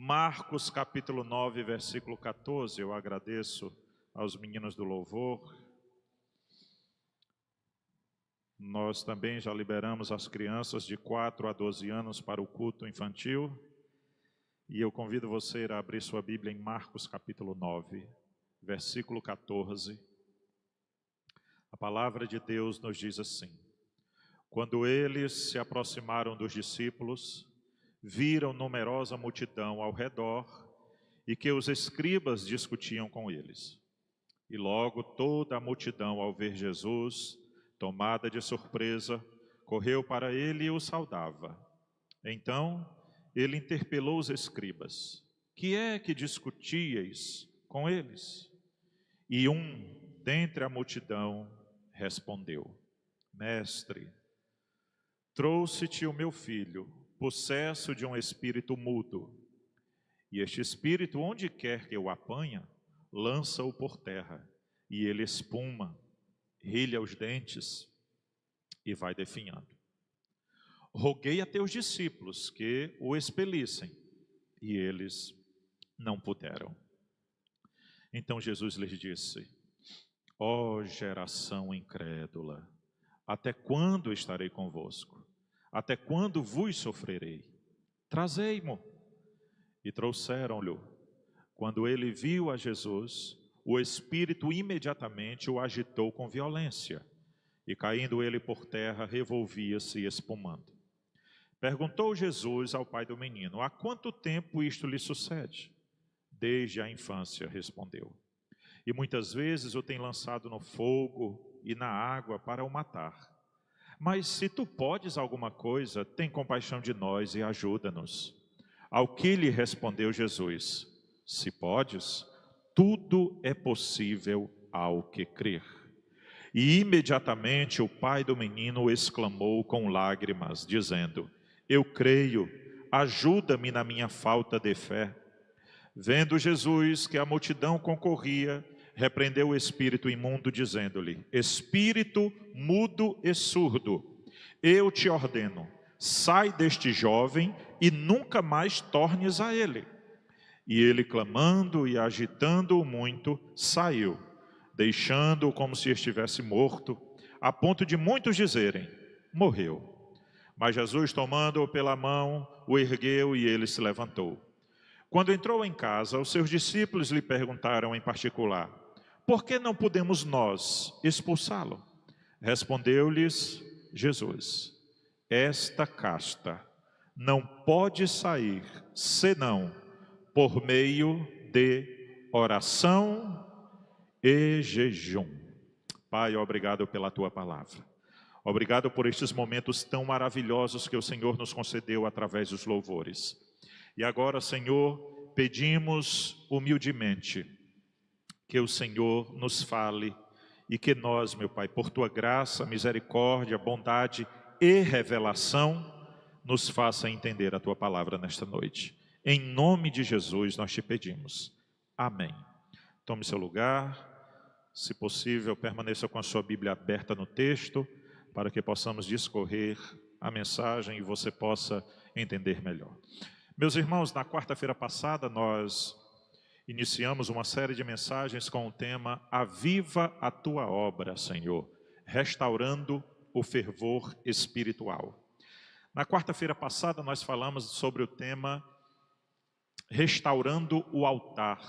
Marcos capítulo 9, versículo 14, eu agradeço aos meninos do louvor. Nós também já liberamos as crianças de 4 a 12 anos para o culto infantil. E eu convido você a abrir sua Bíblia em Marcos capítulo 9, versículo 14. A palavra de Deus nos diz assim: Quando eles se aproximaram dos discípulos, viram numerosa multidão ao redor e que os escribas discutiam com eles. E logo toda a multidão, ao ver Jesus, tomada de surpresa, correu para ele e o saudava. Então ele interpelou os escribas: Que é que discutíeis com eles? E um dentre a multidão respondeu: Mestre, trouxe-te o meu filho, possesso de um espírito mudo. E este espírito, onde quer que o apanha, lança-o por terra, e ele espuma, rilha os dentes e vai definhando. Roguei a teus discípulos que o expelissem, e eles não puderam. Então Jesus lhes disse: Ó geração incrédula, até quando estarei convosco? Até quando vos sofrerei? Trazei-mo. E trouxeram-lhe. Quando ele viu a Jesus, o espírito imediatamente o agitou com violência, e caindo ele por terra, revolvia-se espumando. Perguntou Jesus ao pai do menino: Há quanto tempo isto lhe sucede? Desde a infância, respondeu. E muitas vezes o tem lançado no fogo e na água para o matar. Mas se tu podes alguma coisa, tem compaixão de nós e ajuda-nos. Ao que lhe respondeu Jesus: Se podes, tudo é possível ao que crer. E imediatamente o pai do menino exclamou com lágrimas, dizendo: Eu creio, ajuda-me na minha falta de fé. Vendo Jesus que a multidão concorria, repreendeu o espírito imundo, dizendo-lhe: Espírito mudo e surdo, eu te ordeno, sai deste jovem e nunca mais tornes a ele. E ele, clamando e agitando-o muito, saiu, deixando-o como se estivesse morto, a ponto de muitos dizerem: Morreu. Mas Jesus, tomando-o pela mão, o ergueu e ele se levantou. Quando entrou em casa, os seus discípulos lhe perguntaram em particular: Por que não podemos nós expulsá-lo? Respondeu-lhes Jesus: Esta casta não pode sair senão por meio de oração e jejum. Pai, obrigado pela tua palavra. Obrigado por estes momentos tão maravilhosos que o Senhor nos concedeu através dos louvores. E agora, Senhor, pedimos humildemente que o Senhor nos fale e que nós, meu Pai, por tua graça, misericórdia, bondade e revelação, nos faça entender a tua palavra nesta noite. Em nome de Jesus nós te pedimos. Amém. Tome seu lugar. Se possível, permaneça com a sua Bíblia aberta no texto, para que possamos discorrer a mensagem e você possa entender melhor. Meus irmãos, na quarta-feira passada nós iniciamos uma série de mensagens com o tema Aviva a tua obra, Senhor, restaurando o fervor espiritual. Na quarta-feira passada nós falamos sobre o tema Restaurando o altar.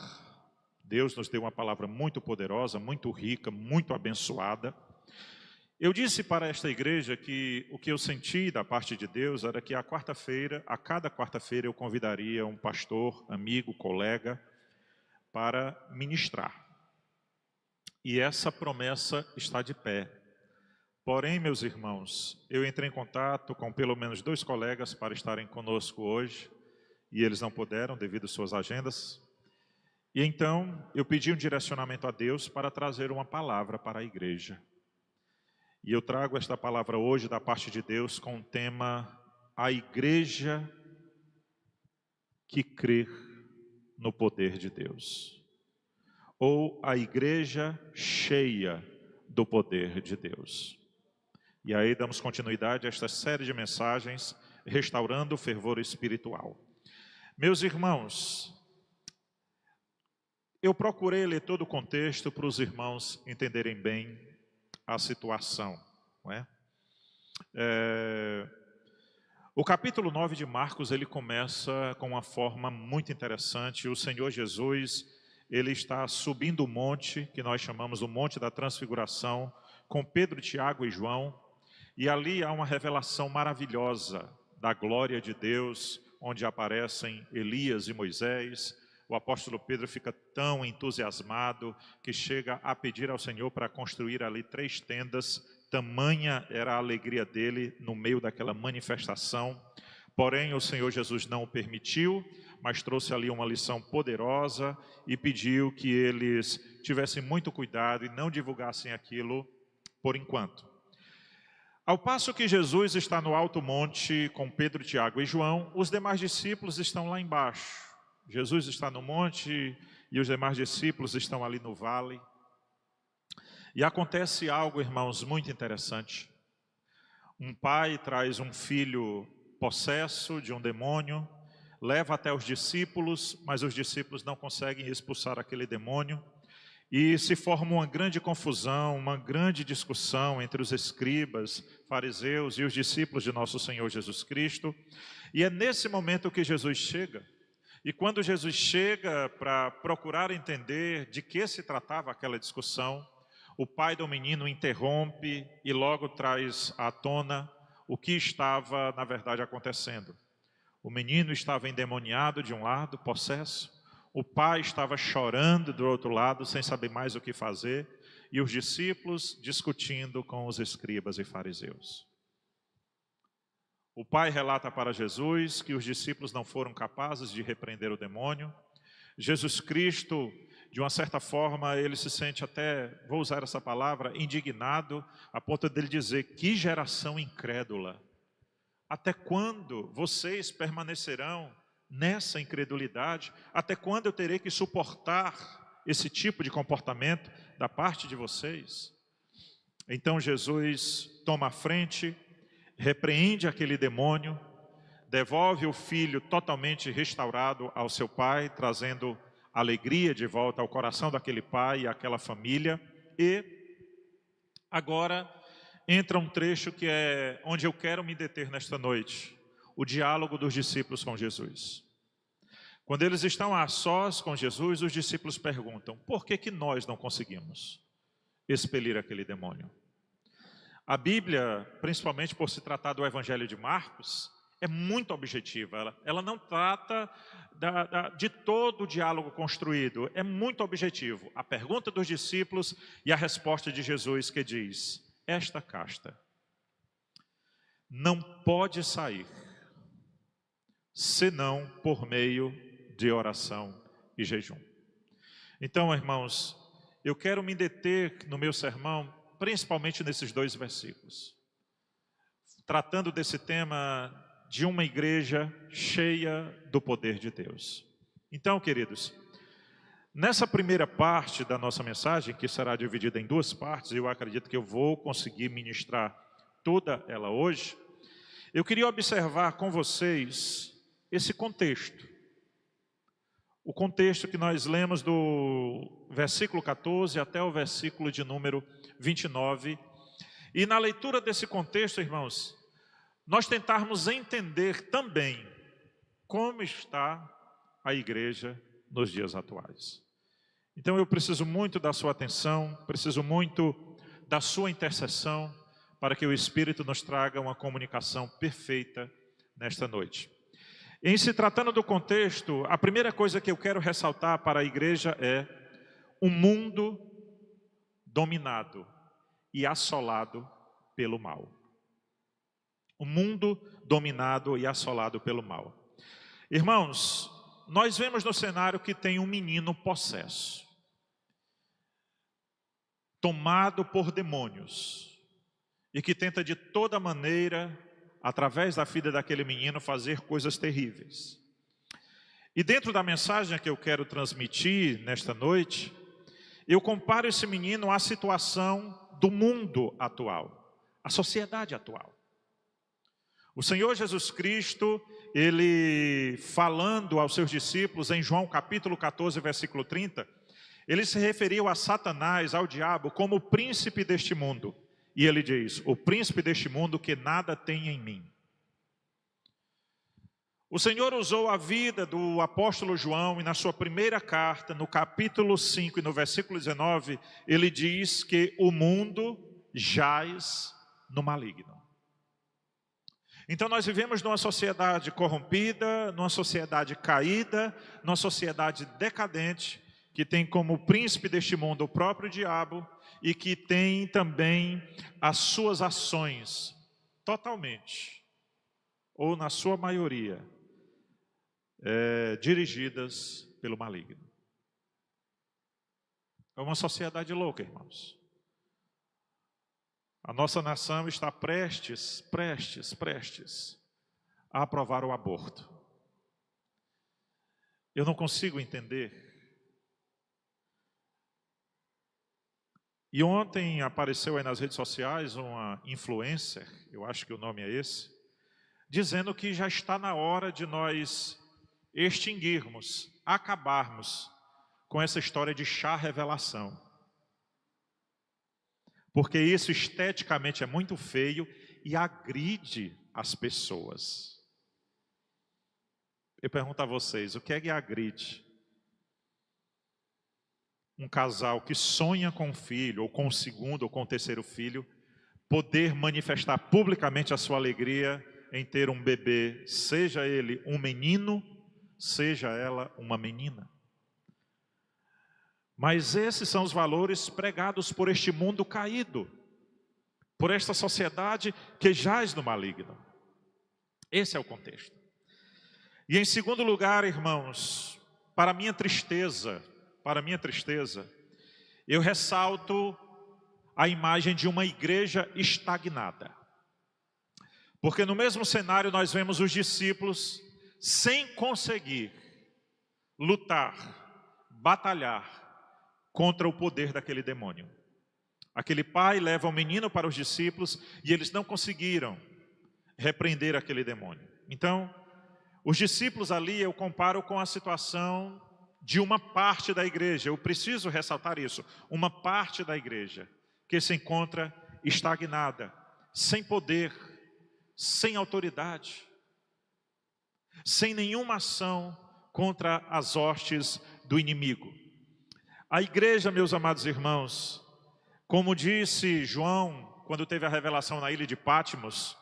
Deus nos deu uma palavra muito poderosa, muito rica, muito abençoada. Eu disse para esta igreja que o que eu senti da parte de Deus era que a cada quarta-feira eu convidaria um pastor, amigo, colega, para ministrar. E essa promessa está de pé. Porém, meus irmãos, eu entrei em contato com pelo menos 2 colegas para estarem conosco hoje, e eles não puderam devido às suas agendas. E então eu pedi um direcionamento a Deus para trazer uma palavra para a igreja. E eu trago esta palavra hoje da parte de Deus com o tema A Igreja que crê no poder de Deus. Ou a igreja cheia do poder de Deus. E aí damos continuidade a esta série de mensagens, restaurando o fervor espiritual. Meus irmãos, eu procurei ler todo o contexto para os irmãos entenderem bem a situação, não é? O capítulo 9 de Marcos, ele começa com uma forma muito interessante. O Senhor Jesus, ele está subindo o monte, que nós chamamos o Monte da Transfiguração, com Pedro, Tiago e João, e ali há uma revelação maravilhosa da glória de Deus, onde aparecem Elias e Moisés. O apóstolo Pedro fica tão entusiasmado que chega a pedir ao Senhor para construir ali 3 tendas, tamanha era a alegria dele no meio daquela manifestação. Porém, o Senhor Jesus não o permitiu, mas trouxe ali uma lição poderosa e pediu que eles tivessem muito cuidado e não divulgassem aquilo por enquanto. Ao passo que Jesus está no alto monte com Pedro, Tiago e João, os demais discípulos estão lá embaixo. Jesus está no monte e os demais discípulos estão ali no vale. E acontece algo, irmãos, muito interessante. Um pai traz um filho possesso de um demônio, leva até os discípulos, mas os discípulos não conseguem expulsar aquele demônio. E se forma uma grande confusão, uma grande discussão entre os escribas, fariseus e os discípulos de nosso Senhor Jesus Cristo. E é nesse momento que Jesus chega. E quando Jesus chega para procurar entender de que se tratava aquela discussão, o pai do menino interrompe e logo traz à tona o que estava, na verdade, acontecendo. O menino estava endemoniado de um lado, possesso. O pai estava chorando do outro lado, sem saber mais o que fazer. E os discípulos discutindo com os escribas e fariseus. O pai relata para Jesus que os discípulos não foram capazes de repreender o demônio. Jesus Cristo, de uma certa forma, ele se sente até, vou usar essa palavra, indignado, a ponto dele dizer: que geração incrédula! Até quando vocês permanecerão nessa incredulidade? Até quando eu terei que suportar esse tipo de comportamento da parte de vocês? Então Jesus toma a frente, repreende aquele demônio, devolve o filho totalmente restaurado ao seu pai, trazendo alegria de volta ao coração daquele pai e àquela família. E agora entra um trecho que é onde eu quero me deter nesta noite, o diálogo dos discípulos com Jesus. Quando eles estão a sós com Jesus, os discípulos perguntam: por que nós não conseguimos expelir aquele demônio? A Bíblia, principalmente por se tratar do Evangelho de Marcos, é muito objetiva. Ela não trata de todo o diálogo construído, é muito objetivo. A pergunta dos discípulos e a resposta de Jesus, que diz: esta casta não pode sair senão por meio de oração e jejum. Então, irmãos, eu quero me deter no meu sermão principalmente nesses 2 versículos, tratando desse tema de uma igreja cheia do poder de Deus. Então, queridos, nessa primeira parte da nossa mensagem, que será dividida em 2 partes, eu acredito que eu vou conseguir ministrar toda ela hoje, eu queria observar com vocês esse contexto. O contexto que nós lemos do versículo 14 até o versículo de número 29. E na leitura desse contexto, irmãos, nós tentarmos entender também como está a igreja nos dias atuais. Então eu preciso muito da sua atenção, preciso muito da sua intercessão, para que o Espírito nos traga uma comunicação perfeita nesta noite. Em se tratando do contexto, a primeira coisa que eu quero ressaltar para a igreja é um mundo dominado e assolado pelo mal. O mundo dominado e assolado pelo mal. Irmãos, nós vemos no cenário que tem um menino possesso, tomado por demônios, e que tenta de toda maneira, através da vida daquele menino, fazer coisas terríveis. E dentro da mensagem que eu quero transmitir nesta noite, eu comparo esse menino à situação do mundo atual, à sociedade atual. O Senhor Jesus Cristo, ele falando aos seus discípulos em João capítulo 14, versículo 30, ele se referiu a Satanás, ao diabo, como o príncipe deste mundo. E ele diz: o príncipe deste mundo que nada tem em mim. O Senhor usou a vida do apóstolo João e na sua primeira carta, no capítulo 5 e no versículo 19, ele diz que o mundo jaz no maligno. Então nós vivemos numa sociedade corrompida, numa sociedade caída, numa sociedade decadente, que tem como príncipe deste mundo o próprio diabo e que tem também as suas ações totalmente, ou na sua maioria, dirigidas pelo maligno. É uma sociedade louca, irmãos. A nossa nação está prestes a aprovar o aborto. Eu não consigo entender. E ontem apareceu aí nas redes sociais uma influencer, eu acho que o nome é esse, dizendo que já está na hora de nós extinguirmos, acabarmos com essa história de chá revelação. Porque isso esteticamente é muito feio e agride as pessoas. Eu pergunto a vocês, o que é que agride? Um casal que sonha com um filho, ou com o segundo, ou com o terceiro filho, poder manifestar publicamente a sua alegria em ter um bebê, seja ele um menino, seja ela uma menina. Mas esses são os valores pregados por este mundo caído, por esta sociedade que jaz no maligno. Esse é o contexto. E em segundo lugar, irmãos, para minha tristeza, eu ressalto a imagem de uma igreja estagnada. Porque no mesmo cenário nós vemos os discípulos sem conseguir lutar, batalhar contra o poder daquele demônio. Aquele pai leva o menino para os discípulos e eles não conseguiram repreender aquele demônio. Então, os discípulos ali eu comparo com a situação de uma parte da igreja. Eu preciso ressaltar isso. Uma parte da igreja que se encontra estagnada, sem poder, sem autoridade, sem nenhuma ação contra as hostes do inimigo. A igreja, meus amados irmãos, como disse João, quando teve a revelação na ilha de Patmos,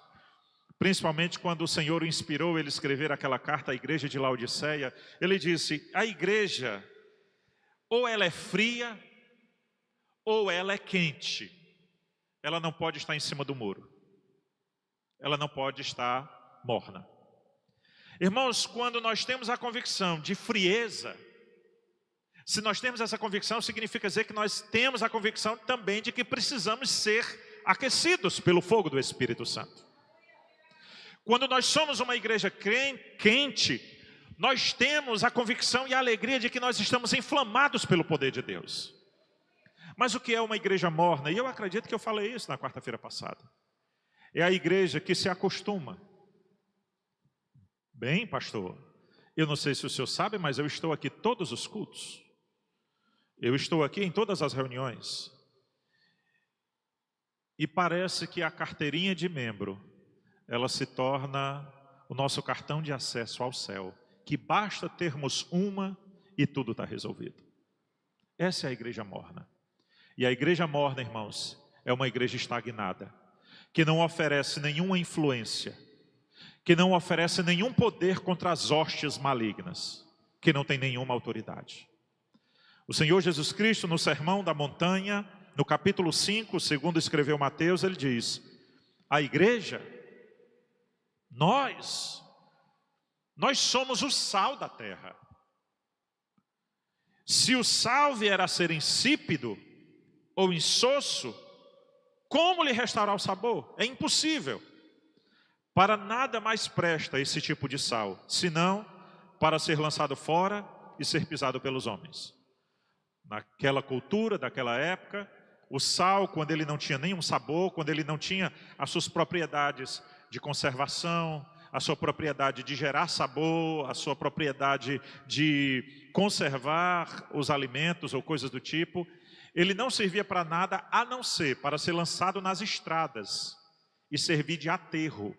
principalmente quando o Senhor o inspirou ele escrever aquela carta à igreja de Laodiceia, ele disse, a igreja, ou ela é fria, ou ela é quente. Ela não pode estar em cima do muro. Ela não pode estar morna. Irmãos, quando nós temos a convicção de frieza, se nós temos essa convicção, significa dizer que nós temos a convicção também de que precisamos ser aquecidos pelo fogo do Espírito Santo. Quando nós somos uma igreja quente, nós temos a convicção e a alegria de que nós estamos inflamados pelo poder de Deus. Mas o que é uma igreja morna? E eu acredito que eu falei isso na quarta-feira passada. É a igreja que se acostuma. Bem, pastor, eu não sei se o senhor sabe, mas eu estou aqui todos os cultos. Eu estou aqui em todas as reuniões. E parece que a carteirinha de membro, ela se torna o nosso cartão de acesso ao céu. Que basta termos uma e tudo está resolvido. Essa é a igreja morna. E a igreja morna, irmãos, é uma igreja estagnada. Que não oferece nenhuma influência. Que não oferece nenhum poder contra as hostes malignas. Que não tem nenhuma autoridade. O Senhor Jesus Cristo, no Sermão da Montanha, no capítulo 5, segundo escreveu Mateus, ele diz, a igreja, nós somos o sal da terra. Se o sal vier a ser insípido ou insosso, como lhe restaurar o sabor? É impossível. Para nada mais presta esse tipo de sal, senão para ser lançado fora e ser pisado pelos homens. Naquela cultura, daquela época, o sal, quando ele não tinha nenhum sabor, quando ele não tinha as suas propriedades de conservação, a sua propriedade de gerar sabor, a sua propriedade de conservar os alimentos ou coisas do tipo. Ele não servia para nada a não ser para ser lançado nas estradas e servir de aterro,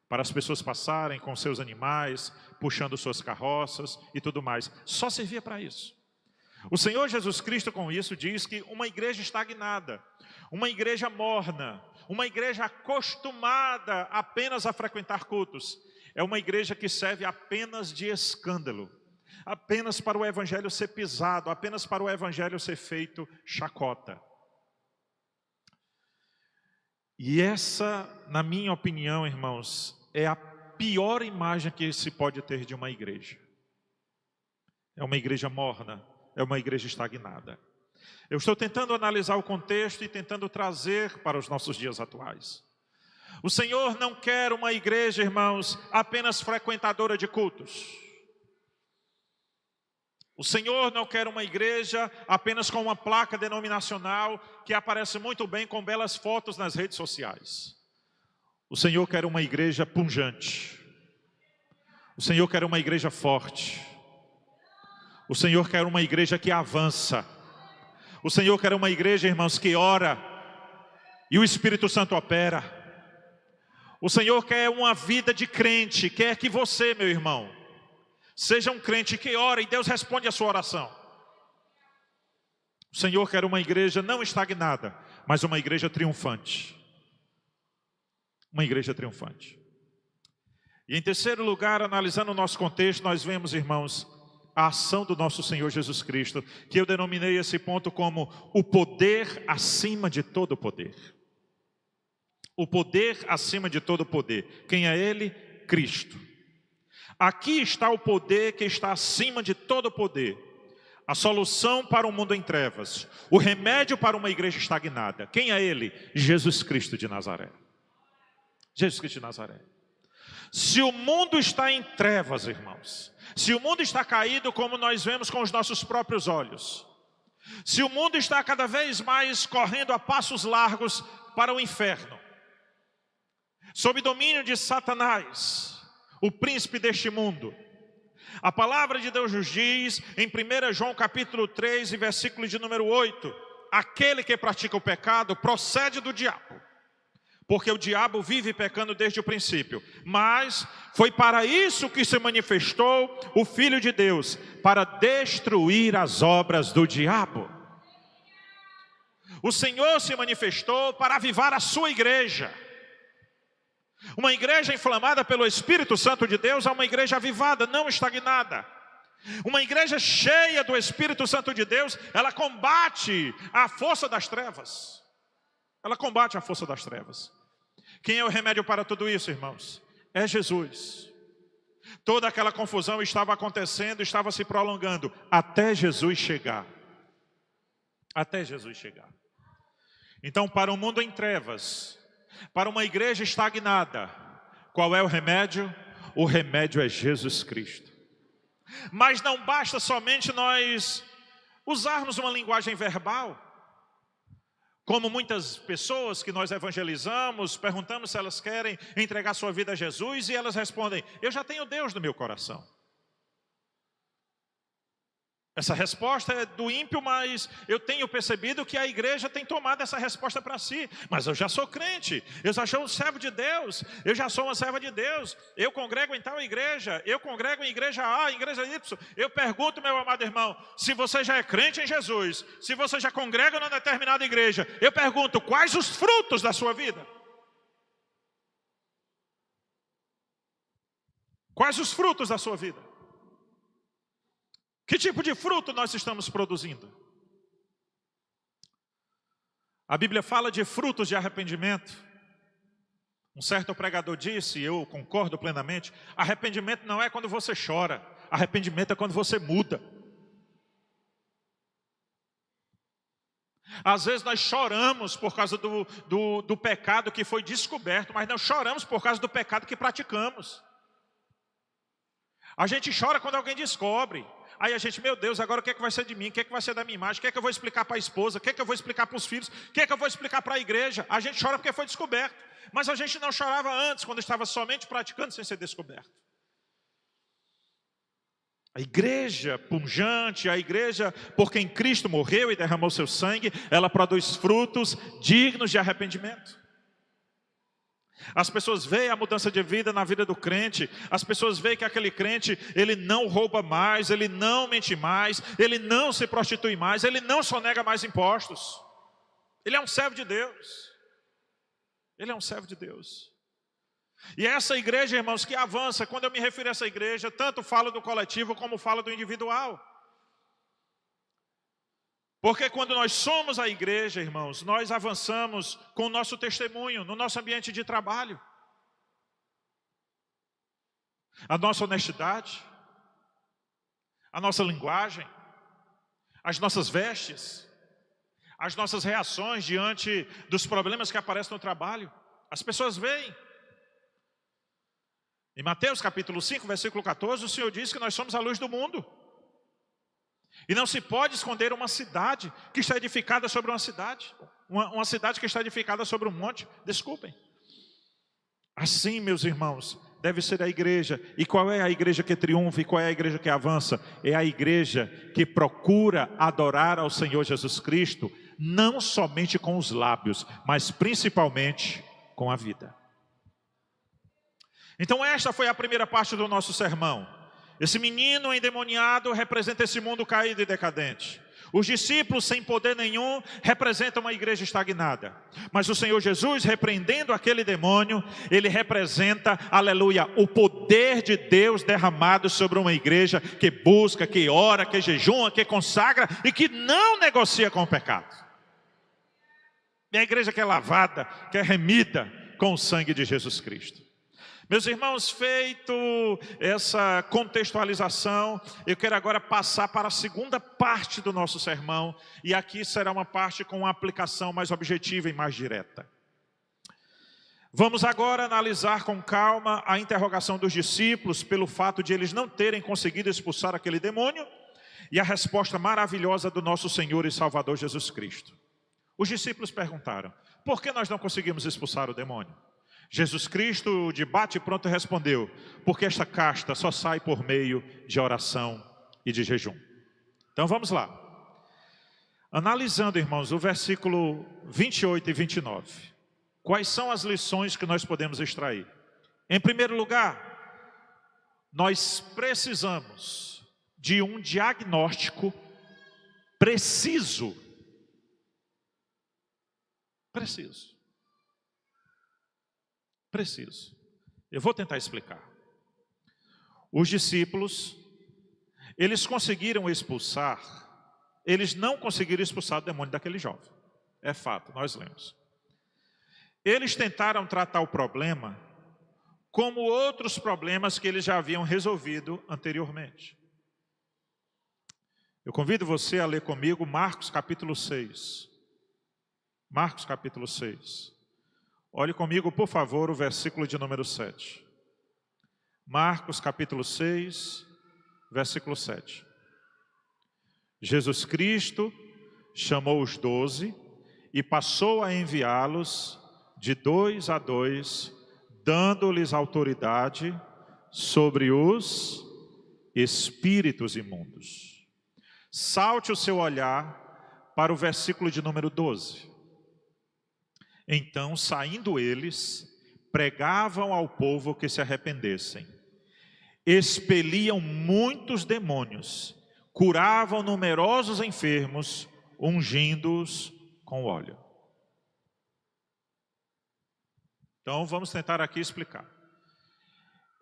para as pessoas passarem com seus animais, puxando suas carroças e tudo mais. Só servia para isso. O Senhor Jesus Cristo com isso diz que uma igreja estagnada, uma igreja morna, uma igreja acostumada apenas a frequentar cultos, é uma igreja que serve apenas de escândalo, apenas para o evangelho ser pisado, apenas para o evangelho ser feito chacota. E essa, na minha opinião, irmãos, é a pior imagem que se pode ter de uma igreja. É uma igreja morna, é uma igreja estagnada. Eu estou tentando analisar o contexto e tentando trazer para os nossos dias atuais. O Senhor não quer uma igreja, irmãos, apenas frequentadora de cultos. O Senhor não quer uma igreja apenas com uma placa denominacional que aparece muito bem com belas fotos nas redes sociais. O Senhor quer uma igreja pungente. O Senhor quer uma igreja forte. O Senhor quer uma igreja que avança. O Senhor quer uma igreja, irmãos, que ora e o Espírito Santo opera. O Senhor quer uma vida de crente, quer que você, meu irmão, seja um crente que ora e Deus responde a sua oração. O Senhor quer uma igreja não estagnada, mas uma igreja triunfante. Uma igreja triunfante. E em terceiro lugar, analisando o nosso contexto, nós vemos, irmãos, a ação do nosso Senhor Jesus Cristo, que eu denominei esse ponto como o poder acima de todo poder. O poder acima de todo poder. Quem é Ele? Cristo. Aqui está o poder que está acima de todo poder. A solução para um mundo em trevas. O remédio para uma igreja estagnada. Quem é Ele? Jesus Cristo de Nazaré. Jesus Cristo de Nazaré. Se o mundo está em trevas, irmãos, se o mundo está caído como nós vemos com os nossos próprios olhos, se o mundo está cada vez mais correndo a passos largos para o inferno, sob domínio de Satanás, o príncipe deste mundo, a palavra de Deus nos diz em 1 João capítulo 3 e versículo de número 8, aquele que pratica o pecado procede do diabo, porque o diabo vive pecando desde o princípio. Mas foi para isso que se manifestou o Filho de Deus, para destruir as obras do diabo. O Senhor se manifestou para avivar a sua igreja. Uma igreja inflamada pelo Espírito Santo de Deus é uma igreja avivada, não estagnada. Uma igreja cheia do Espírito Santo de Deus, ela combate a força das trevas. Ela combate a força das trevas. Quem é o remédio para tudo isso, irmãos? É Jesus. Toda aquela confusão estava acontecendo, estava se prolongando, até Jesus chegar. Até Jesus chegar. Então, para um mundo em trevas, para uma igreja estagnada, qual é o remédio? O remédio é Jesus Cristo. Mas não basta somente nós usarmos uma linguagem verbal. Como muitas pessoas que nós evangelizamos, perguntamos se elas querem entregar sua vida a Jesus e elas respondem, eu já tenho Deus no meu coração. Essa resposta é do ímpio, mas eu tenho percebido que a igreja tem tomado essa resposta para si. Mas eu já sou crente, eu já sou um servo de Deus, eu já sou uma serva de Deus, eu congrego em tal igreja, eu congrego em igreja A, igreja Y. Eu pergunto, meu amado irmão, se você já é crente em Jesus, se você já congrega numa determinada igreja, eu pergunto, quais os frutos da sua vida? Quais os frutos da sua vida? Que tipo de fruto nós estamos produzindo? A Bíblia fala de frutos de arrependimento. Um certo pregador disse, e eu concordo plenamente, arrependimento não é quando você chora, arrependimento é quando você muda. Às vezes nós choramos por causa do pecado que foi descoberto, mas não choramos por causa do pecado que praticamos. A gente chora quando alguém descobre. Aí a gente, meu Deus, agora o que é que vai ser de mim? O que é que vai ser da minha imagem? O que é que eu vou explicar para a esposa? O que é que eu vou explicar para os filhos? O que é que eu vou explicar para a igreja? A gente chora porque foi descoberto. Mas a gente não chorava antes, quando estava somente praticando sem ser descoberto. A igreja pujante, a igreja por quem Cristo morreu e derramou seu sangue, ela produz frutos dignos de arrependimento. As pessoas veem a mudança de vida na vida do crente. As pessoas veem que aquele crente, ele não rouba mais, ele não mente mais, ele não se prostitui mais, ele não sonega mais impostos. Ele é um servo de Deus. Ele é um servo de Deus. E essa igreja, irmãos, que avança, quando eu me refiro a essa igreja, tanto falo do coletivo como falo do individual. Porque quando nós somos a igreja, irmãos, nós avançamos com o nosso testemunho, no nosso ambiente de trabalho. A nossa honestidade, a nossa linguagem, as nossas vestes, as nossas reações diante dos problemas que aparecem no trabalho. As pessoas veem. Em Mateus capítulo 5, versículo 14, o Senhor diz que nós somos a luz do mundo. E não se pode esconder uma cidade que está edificada sobre uma cidade. Uma cidade que está edificada sobre um monte. Desculpem. Assim, meus irmãos, deve ser a igreja. E qual é a igreja que triunfa e qual é a igreja que avança? É a igreja que procura adorar ao Senhor Jesus Cristo, não somente com os lábios, mas principalmente com a vida. Então esta foi a primeira parte do nosso sermão. Esse menino endemoniado representa esse mundo caído e decadente. Os discípulos sem poder nenhum representam uma igreja estagnada. Mas o Senhor Jesus, repreendendo aquele demônio, ele representa, aleluia, o poder de Deus derramado sobre uma igreja que busca, que ora, que jejuma, que consagra e que não negocia com o pecado. É a igreja que é lavada, que é remida com o sangue de Jesus Cristo. Meus irmãos, feito essa contextualização, eu quero agora passar para a segunda parte do nosso sermão. E aqui será uma parte com uma aplicação mais objetiva e mais direta. Vamos agora analisar com calma a interrogação dos discípulos pelo fato de eles não terem conseguido expulsar aquele demônio e a resposta maravilhosa do nosso Senhor e Salvador Jesus Cristo. Os discípulos perguntaram: por que nós não conseguimos expulsar o demônio? Jesus Cristo, de bate pronto, respondeu: porque esta casta só sai por meio de oração e de jejum. Então vamos lá. Analisando, irmãos, o versículo 28 e 29. Quais são as lições que nós podemos extrair? Em primeiro lugar, nós precisamos de um diagnóstico preciso. Preciso. Eu vou tentar explicar. Os discípulos, eles conseguiram expulsar, eles não conseguiram expulsar o demônio daquele jovem. É fato, nós lemos. Eles tentaram tratar o problema como outros problemas que eles já haviam resolvido anteriormente. Eu convido você a ler comigo Marcos capítulo 6. Marcos capítulo 6. Olhe comigo, por favor, o versículo de número 7. Marcos capítulo 6, versículo 7. Jesus Cristo chamou os 12 e passou a enviá-los de 2 a 2, dando-lhes autoridade sobre os espíritos imundos. Salte o seu olhar para o versículo de número 12. Então, saindo eles, pregavam ao povo que se arrependessem. Expeliam muitos demônios, curavam numerosos enfermos, ungindo-os com óleo. Então, vamos tentar aqui explicar.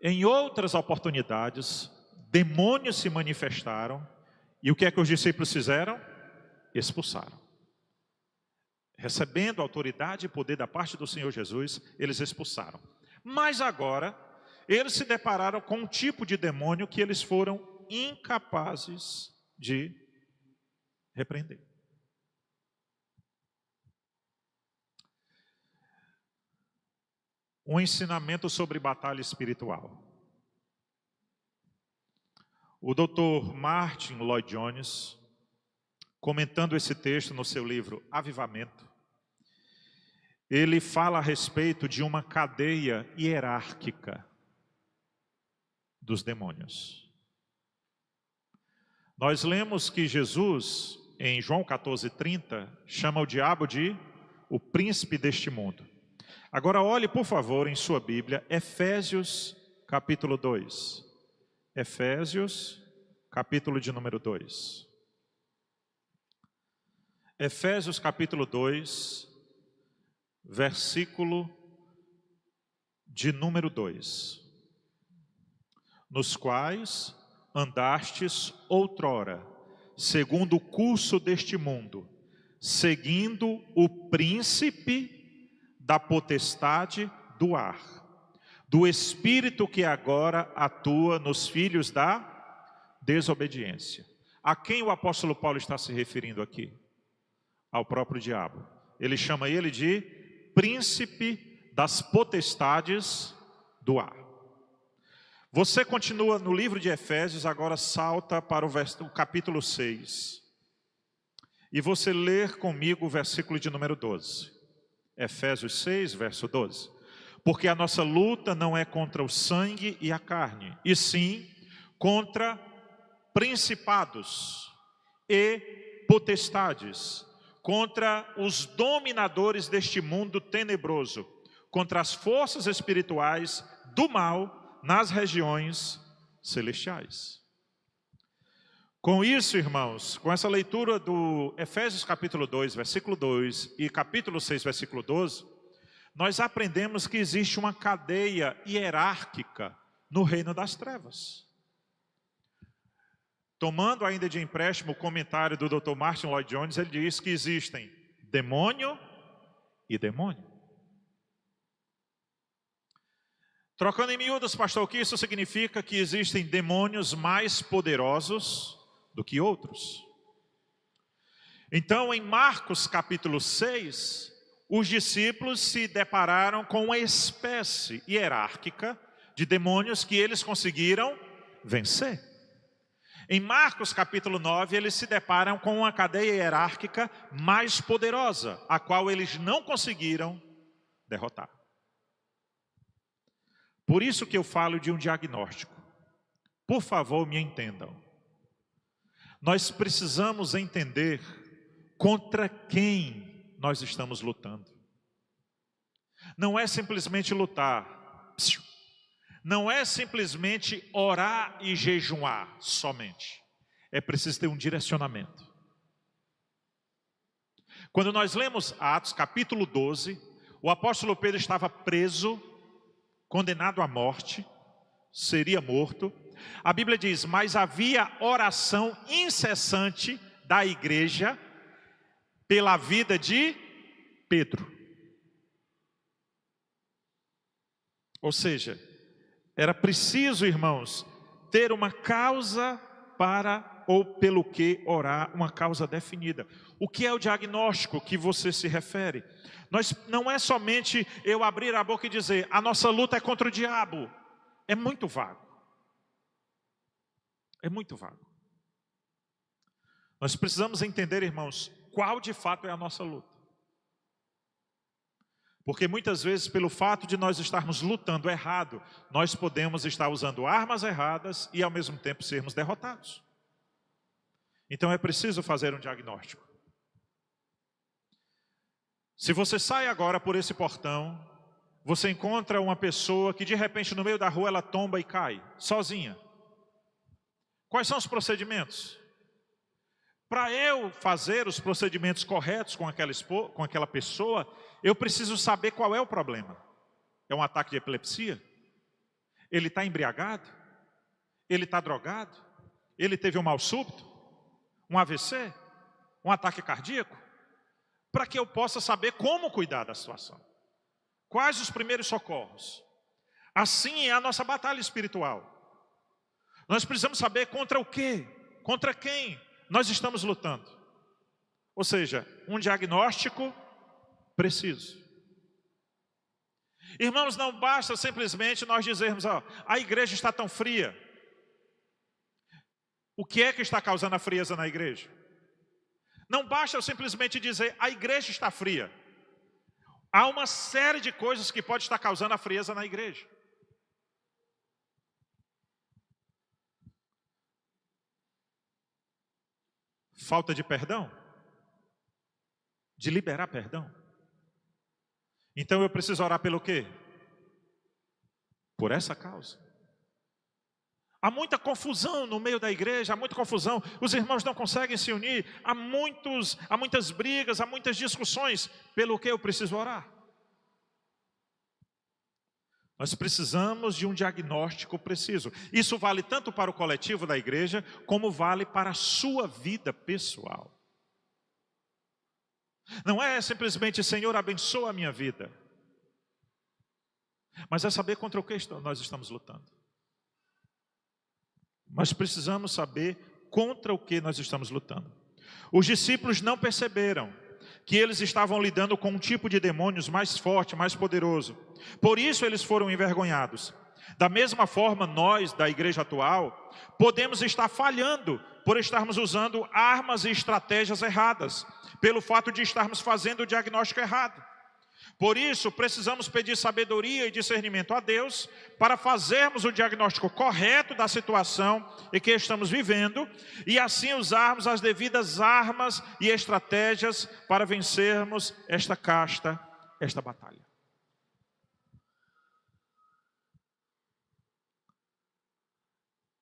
Em outras oportunidades, demônios se manifestaram, e o que é que os discípulos fizeram? Expulsaram. Recebendo autoridade e poder da parte do Senhor Jesus, eles expulsaram. Mas agora, eles se depararam com um tipo de demônio que eles foram incapazes de repreender. Um ensinamento sobre batalha espiritual. O Dr. Martin Lloyd Jones, comentando esse texto no seu livro Avivamento, ele fala a respeito de uma cadeia hierárquica dos demônios. Nós lemos que Jesus, em João 14:30, chama o diabo de o príncipe deste mundo. Agora olhe, por favor, em sua Bíblia, Efésios capítulo 2. Efésios, capítulo de número 2. Efésios capítulo 2, versículo de número 2. Nos quais andastes outrora, segundo o curso deste mundo, seguindo o príncipe da potestade do ar, do espírito que agora atua nos filhos da desobediência. A quem o apóstolo Paulo está se referindo aqui? Ao próprio diabo. Ele chama ele de príncipe das potestades do ar. Você continua no livro de Efésios, agora salta para o capítulo 6. E você ler comigo o versículo de número 12. Efésios 6, verso 12. Porque a nossa luta não é contra o sangue e a carne, e sim contra principados e potestades, contra os dominadores deste mundo tenebroso, contra as forças espirituais do mal nas regiões celestiais. Com isso, irmãos, com essa leitura do Efésios capítulo 2, versículo 2 e capítulo 6, versículo 12, nós aprendemos que existe uma cadeia hierárquica no reino das trevas. Tomando ainda de empréstimo o comentário do Dr. Martin Lloyd Jones, ele diz que existem demônio e demônio. Trocando em miúdos, pastor, o que isso significa? Que existem demônios mais poderosos do que outros. Então, em Marcos capítulo 6, os discípulos se depararam com uma espécie hierárquica de demônios que eles conseguiram vencer. Em Marcos capítulo 9, eles se deparam com uma cadeia hierárquica mais poderosa, a qual eles não conseguiram derrotar. Por isso que eu falo de um diagnóstico. Por favor, me entendam. Nós precisamos entender contra quem nós estamos lutando. Não é simplesmente lutar. Não é simplesmente orar e jejuar somente. É preciso ter um direcionamento. Quando nós lemos Atos capítulo 12, o apóstolo Pedro estava preso, condenado à morte, seria morto. A Bíblia diz, mas havia oração incessante da igreja pela vida de Pedro. Ou seja, era preciso, irmãos, ter uma causa para ou pelo que orar, uma causa definida. O que é o diagnóstico que você se refere? Não é somente eu abrir a boca e dizer, a nossa luta é contra o diabo. É muito vago. É muito vago. Nós precisamos entender, irmãos, qual de fato é a nossa luta. Porque muitas vezes, pelo fato de nós estarmos lutando errado, nós podemos estar usando armas erradas e ao mesmo tempo sermos derrotados. Então é preciso fazer um diagnóstico. Se você sai agora por esse portão, você encontra uma pessoa que de repente no meio da rua ela tomba e cai, sozinha. Quais são os procedimentos? Para eu fazer os procedimentos corretos com aquela pessoa, eu preciso saber qual é o problema. É um ataque de epilepsia? Ele está embriagado? Ele está drogado? Ele teve um mal súbito? Um AVC? Um ataque cardíaco? Para que eu possa saber como cuidar da situação. Quais os primeiros socorros? Assim é a nossa batalha espiritual. Nós precisamos saber contra o quê? Contra quem nós estamos lutando. Ou seja, um diagnóstico preciso. Irmãos, não basta simplesmente nós dizermos, ó, a igreja está tão fria. O que é que está causando a frieza na igreja? Não basta eu simplesmente dizer, a igreja está fria. Há uma série de coisas que pode estar causando a frieza na igreja. Falta de perdão? De liberar perdão? Então eu preciso orar pelo quê? Por essa causa. Há muita confusão no meio da igreja, há muita confusão. Os irmãos não conseguem se unir. Há muitas brigas, há muitas discussões. Pelo que eu preciso orar? Nós precisamos de um diagnóstico preciso. Isso vale tanto para o coletivo da igreja, como vale para a sua vida pessoal. Não é simplesmente, Senhor, abençoa a minha vida. Mas é saber contra o que nós estamos lutando. Nós precisamos saber contra o que nós estamos lutando. Os discípulos não perceberam que eles estavam lidando com um tipo de demônios mais forte, mais poderoso. Por isso eles foram envergonhados. Da mesma forma, nós, da igreja atual, podemos estar falhando por estarmos usando armas e estratégias erradas, pelo fato de estarmos fazendo o diagnóstico errado. Por isso, precisamos pedir sabedoria e discernimento a Deus para fazermos o diagnóstico correto da situação em que estamos vivendo e assim usarmos as devidas armas e estratégias para vencermos esta batalha.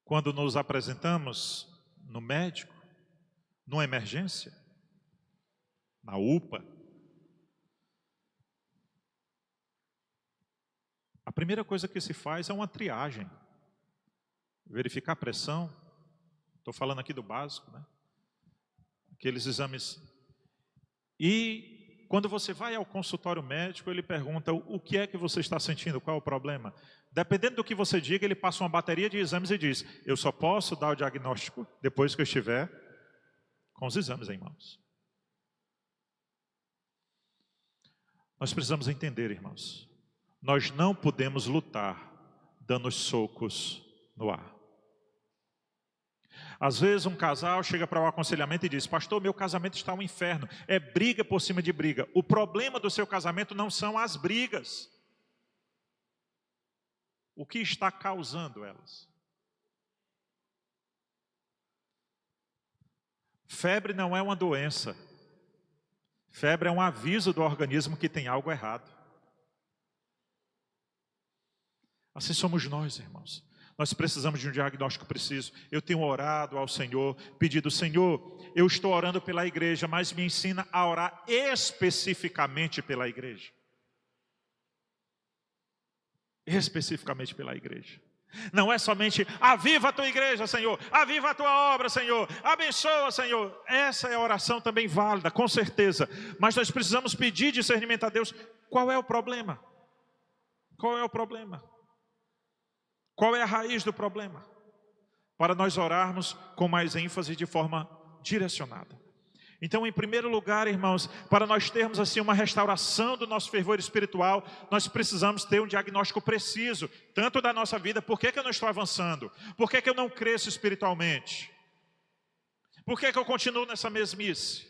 Quando nos apresentamos no médico, numa emergência, na UPA, a primeira coisa que se faz é uma triagem. Verificar a pressão. Estou falando aqui do básico, né? Aqueles exames. E quando você vai ao consultório médico, ele pergunta o que é que você está sentindo, qual é o problema. Dependendo do que você diga, ele passa uma bateria de exames e diz: eu só posso dar o diagnóstico depois que eu estiver com os exames em mãos. Nós precisamos entender, irmãos. Nós não podemos lutar dando socos no ar. Às vezes um casal chega para o aconselhamento e diz: pastor, meu casamento está um inferno. É briga por cima de briga. O problema do seu casamento não são as brigas. O que está causando elas? Febre não é uma doença. Febre é um aviso do organismo que tem algo errado. Assim somos nós, irmãos. Nós precisamos de um diagnóstico preciso. Eu tenho orado ao Senhor, pedido: Senhor, eu estou orando pela igreja, mas me ensina a orar especificamente pela igreja. Especificamente pela igreja. Não é somente: aviva a tua igreja, Senhor, aviva a tua obra, Senhor, abençoa, Senhor. Essa é a oração também válida, com certeza. Mas nós precisamos pedir discernimento a Deus. Qual é o problema? Qual é o problema? Qual é a raiz do problema? Para nós orarmos com mais ênfase, de forma direcionada. Então, em primeiro lugar, irmãos, para nós termos assim uma restauração do nosso fervor espiritual, nós precisamos ter um diagnóstico preciso, tanto da nossa vida. Por que eu não estou avançando? Por que eu não cresço espiritualmente? Por que eu continuo nessa mesmice?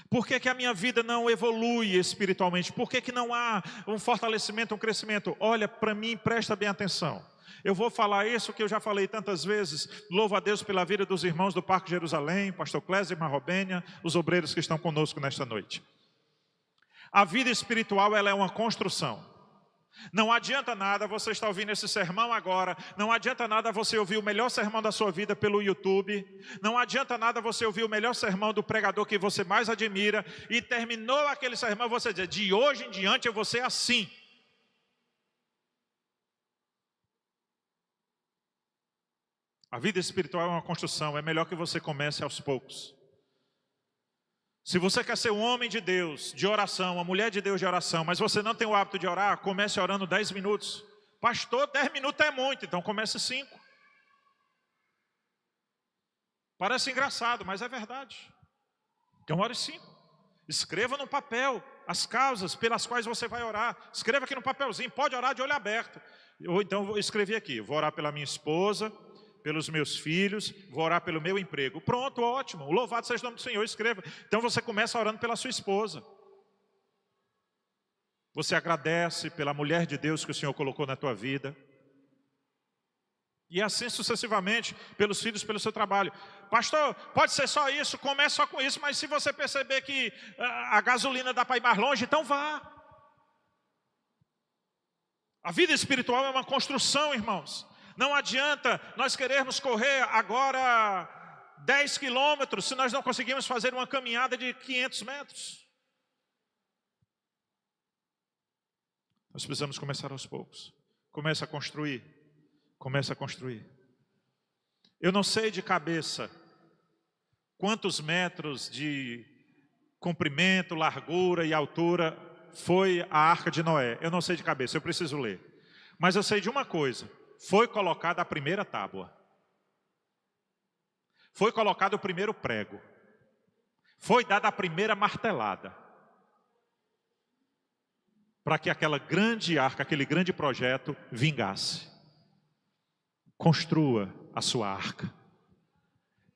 Por que a minha vida não evolui espiritualmente? Por que não há um fortalecimento, um crescimento? Olha, para mim, presta bem atenção. Eu vou falar isso que eu já falei tantas vezes. Louvo a Deus pela vida dos irmãos do Parque Jerusalém, pastor Clésio e irmã Robênia, os obreiros que estão conosco nesta noite. A vida espiritual, ela é uma construção. Não adianta nada você estar ouvindo esse sermão agora. Não adianta nada você ouvir o melhor sermão da sua vida pelo YouTube. Não adianta nada você ouvir o melhor sermão do pregador que você mais admira. E terminou aquele sermão, você dizer: de hoje em diante eu vou ser assim. A vida espiritual é uma construção. É melhor que você comece aos poucos. Se você quer ser um homem de Deus, de oração, uma mulher de Deus de oração, mas você não tem o hábito de orar, comece orando 10 minutos. Pastor, 10 minutos é muito, então comece 5. Parece engraçado, mas é verdade. Então ore 5. Escreva no papel as causas pelas quais você vai orar. Escreva aqui no papelzinho, pode orar de olho aberto. Ou então vou escrever aqui: vou orar pela minha esposa, pelos meus filhos, vou orar pelo meu emprego. Pronto, ótimo, louvado seja o nome do Senhor, escreva. Então você começa orando pela sua esposa. Você agradece pela mulher de Deus que o Senhor colocou na tua vida. E assim sucessivamente, pelos filhos, pelo seu trabalho. Pastor, pode ser só isso, comece só com isso, mas se você perceber que a gasolina dá para ir mais longe, então vá. A vida espiritual é uma construção, irmãos. Não adianta nós querermos correr agora 10 quilômetros se nós não conseguimos fazer uma caminhada de 500 metros. Nós precisamos começar aos poucos. Comece a construir. Comece a construir. Eu não sei de cabeça quantos metros de comprimento, largura e altura foi a Arca de Noé. Eu não sei de cabeça, eu preciso ler. Mas eu sei de uma coisa. Foi colocada a primeira tábua. Foi colocado o primeiro prego. Foi dada a primeira martelada. Para que aquela grande arca, aquele grande projeto vingasse. Construa a sua arca.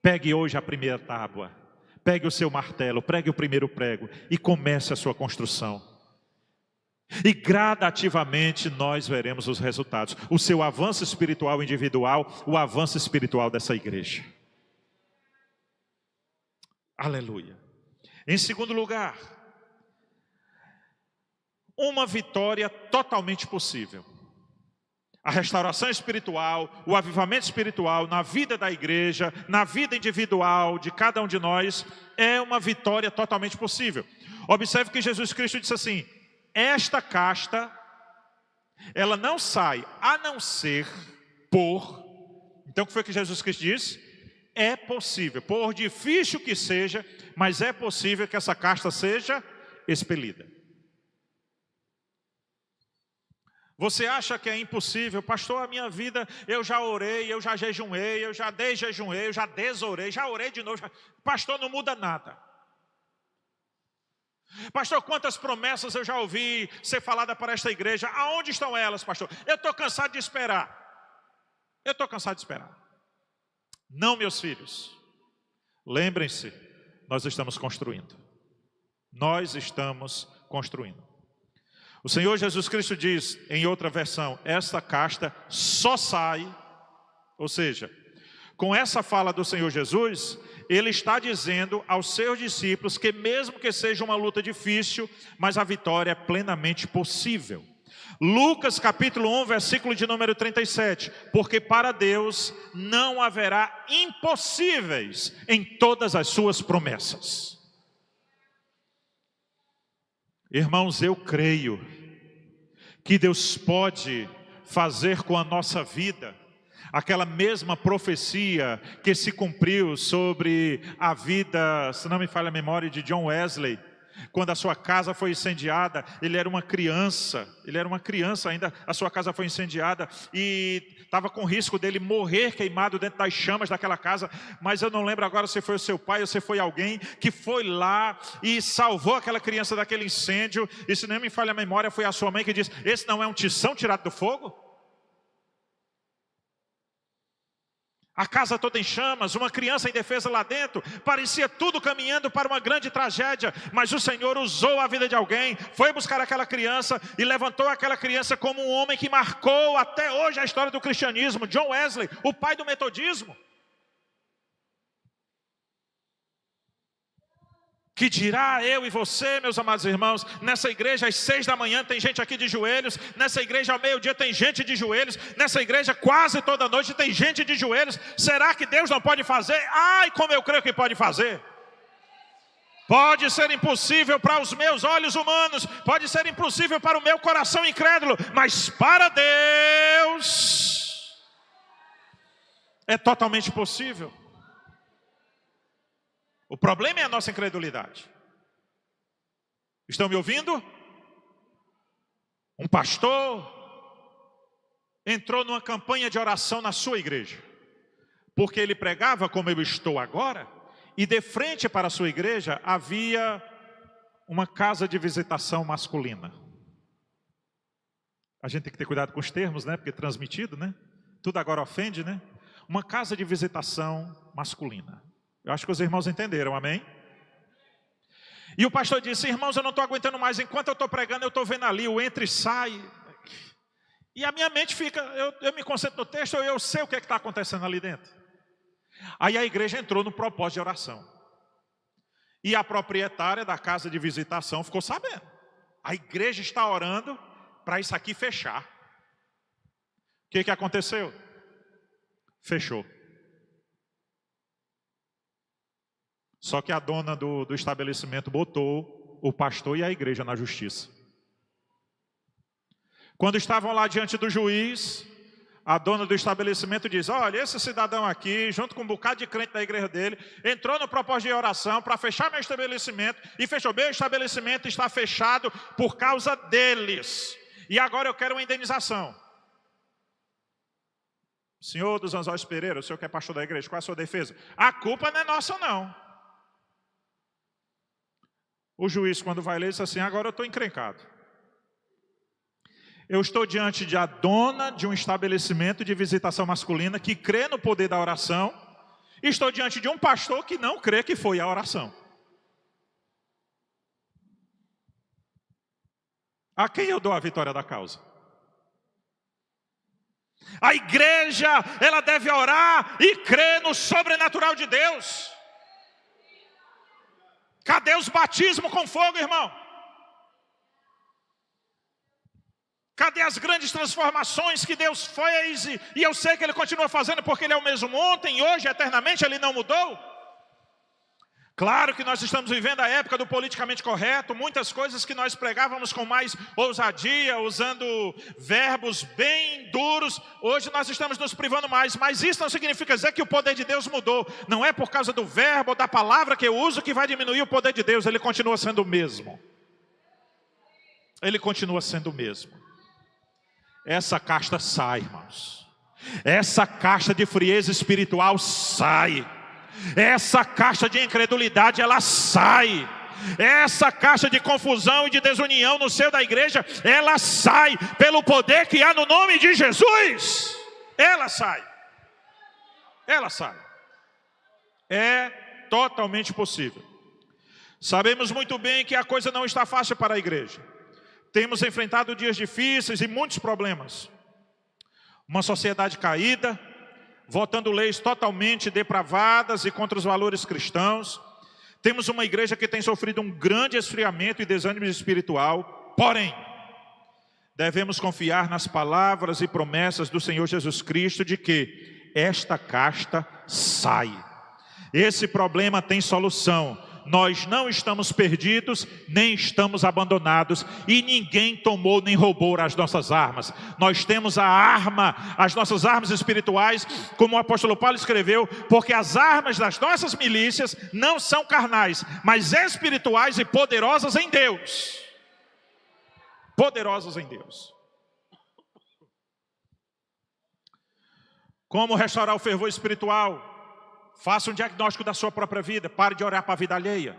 Pegue hoje a primeira tábua. Pegue o seu martelo, pregue o primeiro prego e comece a sua construção. E gradativamente nós veremos os resultados. O seu avanço espiritual individual, o avanço espiritual dessa igreja. Aleluia. Em segundo lugar, uma vitória totalmente possível. A restauração espiritual, o avivamento espiritual na vida da igreja, na vida individual de cada um de nós, é uma vitória totalmente possível. Observe que Jesus Cristo disse assim: esta casta, ela não sai a não ser por... Então o que foi que Jesus Cristo disse? É possível, por difícil que seja, mas é possível que essa casta seja expelida. Você acha que é impossível? Pastor, a minha vida, eu já orei, eu já jejuei, eu já desjejuei, eu já desorei, já orei de novo. Pastor, não muda nada. Pastor, quantas promessas eu já ouvi ser falada para esta igreja? Aonde estão elas, pastor? Eu estou cansado de esperar. Eu estou cansado de esperar. Não, meus filhos. Lembrem-se, nós estamos construindo. Nós estamos construindo. O Senhor Jesus Cristo diz, em outra versão, esta casta só sai, ou seja, com essa fala do Senhor Jesus, Ele está dizendo aos seus discípulos que mesmo que seja uma luta difícil, mas a vitória é plenamente possível. Lucas capítulo 1, versículo de número 37, porque para Deus não haverá impossíveis em todas as suas promessas. Irmãos, eu creio que Deus pode fazer com a nossa vida aquela mesma profecia que se cumpriu sobre a vida, se não me falha a memória, de John Wesley. Quando a sua casa foi incendiada, ele era uma criança ainda, a sua casa foi incendiada e estava com risco dele morrer queimado dentro das chamas daquela casa, mas eu não lembro agora se foi o seu pai ou se foi alguém que foi lá e salvou aquela criança daquele incêndio, e se não me falha a memória, foi a sua mãe que disse: esse não é um tição tirado do fogo? A casa toda em chamas, uma criança indefesa lá dentro, parecia tudo caminhando para uma grande tragédia, mas o Senhor usou a vida de alguém, foi buscar aquela criança e levantou aquela criança como um homem que marcou até hoje a história do cristianismo, John Wesley, o pai do metodismo. Que dirá eu e você, meus amados irmãos, nessa igreja às 6 da manhã tem gente aqui de joelhos, nessa igreja ao meio-dia tem gente de joelhos, nessa igreja quase toda noite tem gente de joelhos. Será que Deus não pode fazer? Ai, como eu creio que pode fazer. Pode ser impossível para os meus olhos humanos, pode ser impossível para o meu coração incrédulo, mas para Deus é totalmente possível. O problema é a nossa incredulidade. Estão me ouvindo? Um pastor entrou numa campanha de oração na sua igreja, porque ele pregava como eu estou agora, e de frente para a sua igreja havia uma casa de visitação masculina. A gente tem que ter cuidado com os termos, né? Porque transmitido, né? Tudo agora ofende, né? Uma casa de visitação masculina. Eu acho que os irmãos entenderam, amém? E o pastor disse: irmãos, eu não estou aguentando mais, enquanto eu estou pregando, eu estou vendo ali o entra e sai. E a minha mente fica, eu me concentro no texto, eu sei o que está acontecendo ali dentro. Aí a igreja entrou no propósito de oração. E a proprietária da casa de visitação ficou sabendo. A igreja está orando para isso aqui fechar. O que aconteceu? Fechou. Só que a dona do estabelecimento botou o pastor e a igreja na justiça. Quando estavam lá diante do juiz, a dona do estabelecimento diz: olha, esse cidadão aqui, junto com um bocado de crente da igreja dele, entrou no propósito de oração para fechar meu estabelecimento, e fechou. Meu estabelecimento está fechado por causa deles. E agora eu quero uma indenização. Senhor dos Anzóis Pereira, o senhor que é pastor da igreja, qual é a sua defesa? A culpa não é nossa, não. O juiz, quando vai ler, diz assim: agora eu estou encrencado. Eu estou diante de a dona de um estabelecimento de visitação masculina que crê no poder da oração. E estou diante de um pastor que não crê que foi a oração. A quem eu dou a vitória da causa? A igreja, ela deve orar e crer no sobrenatural de Deus. Cadê os batismos com fogo, irmão? Cadê as grandes transformações que Deus fez? E eu sei que Ele continua fazendo, porque Ele é o mesmo ontem, hoje, eternamente, Ele não mudou. Claro que nós estamos vivendo a época do politicamente correto, muitas coisas que nós pregávamos com mais ousadia, usando verbos bem duros, hoje nós estamos nos privando mais, mas isso não significa dizer que o poder de Deus mudou. Não é por causa do verbo ou da palavra que eu uso que vai diminuir o poder de Deus, Ele continua sendo o mesmo. Ele continua sendo o mesmo. Essa casta sai, irmãos. Essa casta de frieza espiritual sai. Essa caixa de incredulidade, ela sai. Essa caixa de confusão e de desunião no seio da igreja, ela sai pelo poder que há no nome de Jesus. Ela sai. Ela sai. É totalmente possível. Sabemos muito bem que a coisa não está fácil para a igreja. Temos enfrentado dias difíceis e muitos problemas. Uma sociedade caída, votando leis totalmente depravadas e contra os valores cristãos. Temos uma igreja que tem sofrido um grande esfriamento e desânimo espiritual. Porém, devemos confiar nas palavras e promessas do Senhor Jesus Cristo de que esta casta sai. Esse problema tem solução. Nós não estamos perdidos, nem estamos abandonados, e ninguém tomou nem roubou as nossas armas. Nós temos a arma, as nossas armas espirituais, como o apóstolo Paulo escreveu, porque as armas das nossas milícias não são carnais, mas espirituais e poderosas em Deus. Poderosas em Deus. Como restaurar o fervor espiritual? Faça um diagnóstico da sua própria vida. Pare de orar para a vida alheia.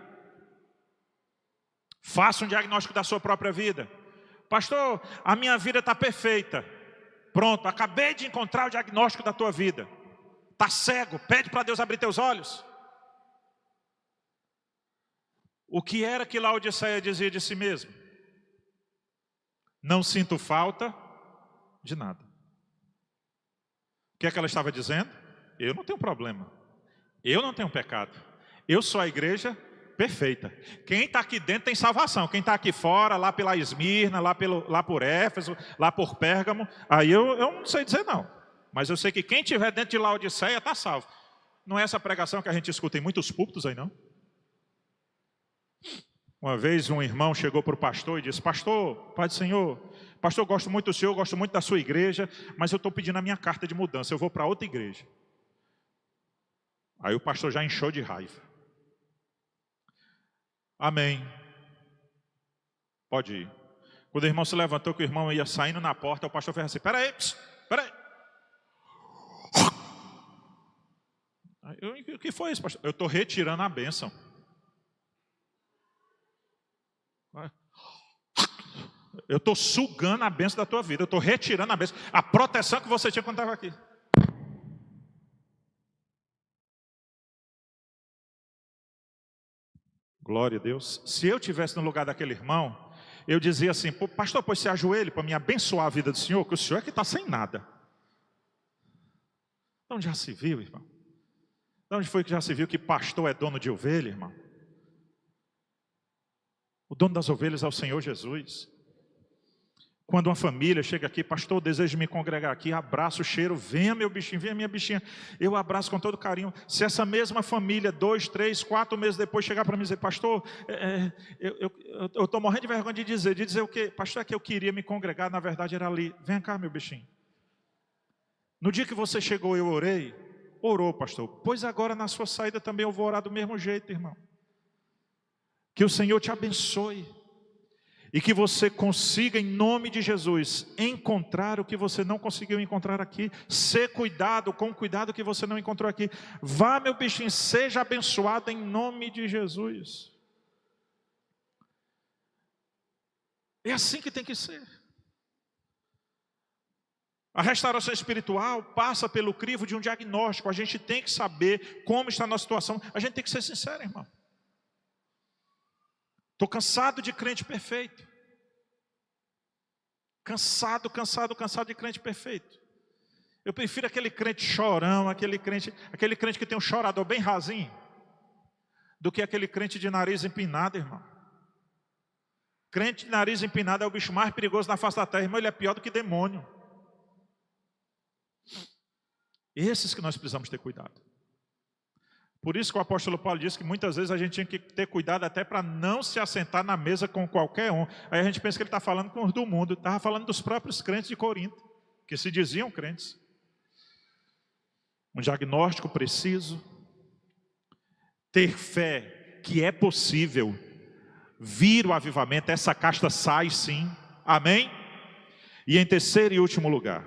Faça um diagnóstico da sua própria vida. Pastor, a minha vida está perfeita. Pronto, acabei de encontrar o diagnóstico da tua vida. Está cego, pede para Deus abrir teus olhos. O que era que Laodiceia dizia de si mesmo? Não sinto falta de nada. O que é que ela estava dizendo? Eu não tenho problema. Eu não tenho pecado. Eu sou a igreja perfeita. Quem está aqui dentro tem salvação. Quem está aqui fora, lá pela Esmirna, lá por Éfeso, lá por Pérgamo, aí eu não sei dizer não. Mas eu sei que quem estiver dentro de Laodiceia está salvo. Não é essa pregação que a gente escuta em muitos púlpitos aí não? Uma vez um irmão chegou para o pastor e disse: pastor, Pai do Senhor, pastor, eu gosto muito do senhor, eu gosto muito da sua igreja, mas eu estou pedindo a minha carta de mudança, eu vou para outra igreja. Aí o pastor já inchou de raiva. Amém. Pode ir. Quando o irmão se levantou, que o irmão ia saindo na porta, o pastor fez assim: peraí. O que foi isso, pastor? Eu estou retirando a bênção. Eu estou sugando a bênção da tua vida. Eu estou retirando a bênção. A proteção que você tinha quando estava aqui. Glória a Deus. Se eu estivesse no lugar daquele irmão, eu dizia assim: pô, pastor, pois se ajoelhe para me abençoar a vida do senhor, que o senhor é que está sem nada. De onde já se viu, irmão? De onde foi que já se viu que pastor é dono de ovelha, irmão? O dono das ovelhas é o Senhor Jesus. Quando uma família chega aqui, pastor, eu desejo me congregar aqui, abraço, cheiro, venha meu bichinho, venha minha bichinha, eu abraço com todo carinho. Se essa mesma família, 2, 3, 4 meses depois chegar para mim e dizer: pastor, eu estou morrendo de vergonha de dizer o quê? Pastor, é que eu queria me congregar, na verdade era ali. Vem cá, meu bichinho. No dia que você chegou, eu orei. Orou, pastor. Pois agora na sua saída também eu vou orar do mesmo jeito, irmão. Que o Senhor te abençoe. E que você consiga, em nome de Jesus, encontrar o que você não conseguiu encontrar aqui. Ser cuidado, com o cuidado que você não encontrou aqui. Vá, meu bichinho, seja abençoado em nome de Jesus. É assim que tem que ser. A restauração espiritual passa pelo crivo de um diagnóstico. A gente tem que saber como está a nossa situação. A gente tem que ser sincero, irmão. Estou cansado de crente perfeito. Cansado de crente perfeito. Eu prefiro aquele crente chorão, aquele crente que tem um chorador bem rasinho, do que aquele crente de nariz empinado, irmão. Crente de nariz empinado é o bicho mais perigoso na face da terra, irmão. Ele é pior do que demônio. Esses que nós precisamos ter cuidado. Por isso que o apóstolo Paulo diz que muitas vezes a gente tinha que ter cuidado até para não se assentar na mesa com qualquer um. Aí a gente pensa que ele está falando com os do mundo. Estava falando dos próprios crentes de Corinto, que se diziam crentes. Um diagnóstico preciso. Ter fé que é possível vir o avivamento. Essa casta sai sim. Amém? E em terceiro e último lugar.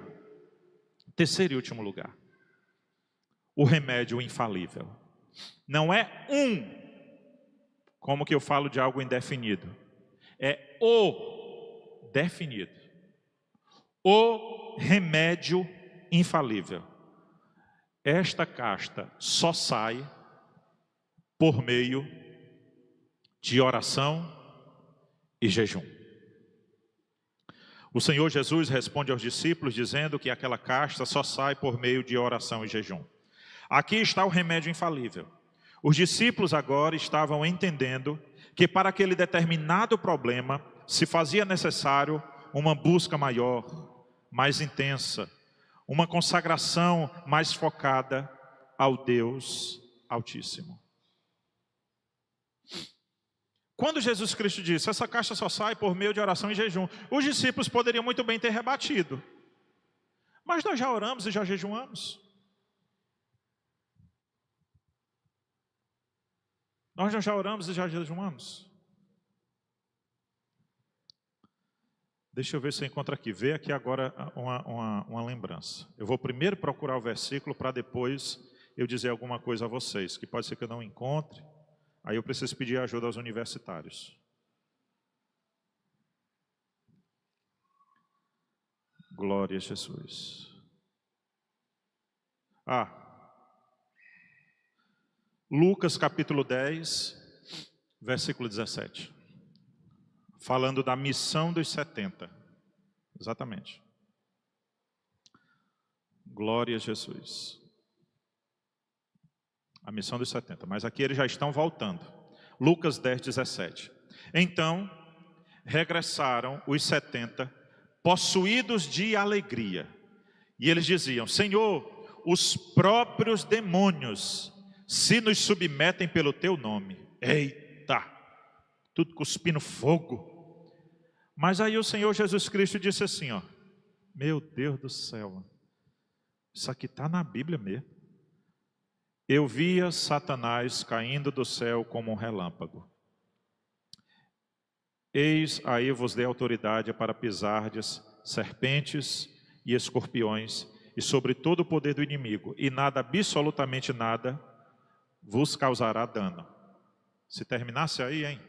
O remédio infalível. Não é como que eu falo de algo indefinido. É o definido. O remédio infalível. Esta casta só sai por meio de oração e jejum. O Senhor Jesus responde aos discípulos dizendo que aquela casta só sai por meio de oração e jejum. Aqui está o remédio infalível. Os discípulos agora estavam entendendo que para aquele determinado problema se fazia necessário uma busca maior, mais intensa, uma consagração mais focada ao Deus Altíssimo. Quando Jesus Cristo disse: essa caixa só sai por meio de oração e jejum, os discípulos poderiam muito bem ter rebatido: mas nós já oramos e já jejuamos. Nós já oramos e já jejuamos. Deixa eu ver se eu encontro aqui. Vê aqui agora uma lembrança. Eu vou primeiro procurar o versículo para depois eu dizer alguma coisa a vocês, que pode ser que eu não encontre. Aí eu preciso pedir ajuda aos universitários. Glória a Jesus. Lucas capítulo 10, versículo 17. Falando da missão dos 70. Exatamente. Glória a Jesus. A missão dos 70. Mas aqui eles já estão voltando. Lucas 10, 17. Então, regressaram os 70, possuídos de alegria. E eles diziam: Senhor, os próprios demônios se nos submetem pelo teu nome. Eita! Tudo cuspindo fogo. Mas aí o Senhor Jesus Cristo disse assim, ó: meu Deus do céu, isso aqui está na Bíblia mesmo. Eu via Satanás caindo do céu como um relâmpago. Eis aí vos dei autoridade para pisardes serpentes e escorpiões e sobre todo o poder do inimigo, e nada, absolutamente nada, vos causará dano. Se terminasse aí, hein?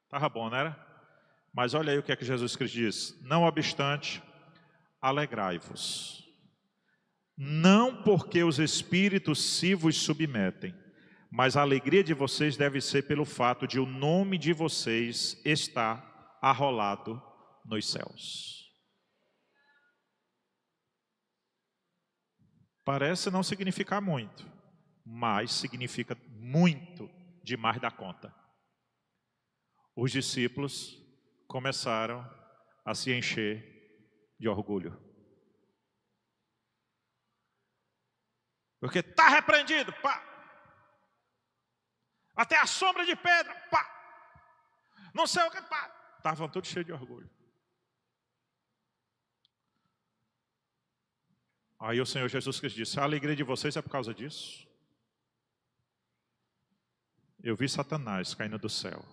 Estava bom, não era? Mas olha aí o que é que Jesus Cristo diz: não obstante, alegrai-vos, não porque os espíritos se vos submetem, Mas a alegria de vocês deve ser pelo fato de o nome de vocês estar arrolado nos céus. Parece não significar muito, mas significa muito demais da conta. Os discípulos começaram a se encher de orgulho. Porque está repreendido, pá. Até a sombra de pedra, pá. Não sei o que, pá. Estavam todos cheios de orgulho. Aí o Senhor Jesus Cristo disse: a alegria de vocês é por causa disso. Eu vi Satanás caindo do céu.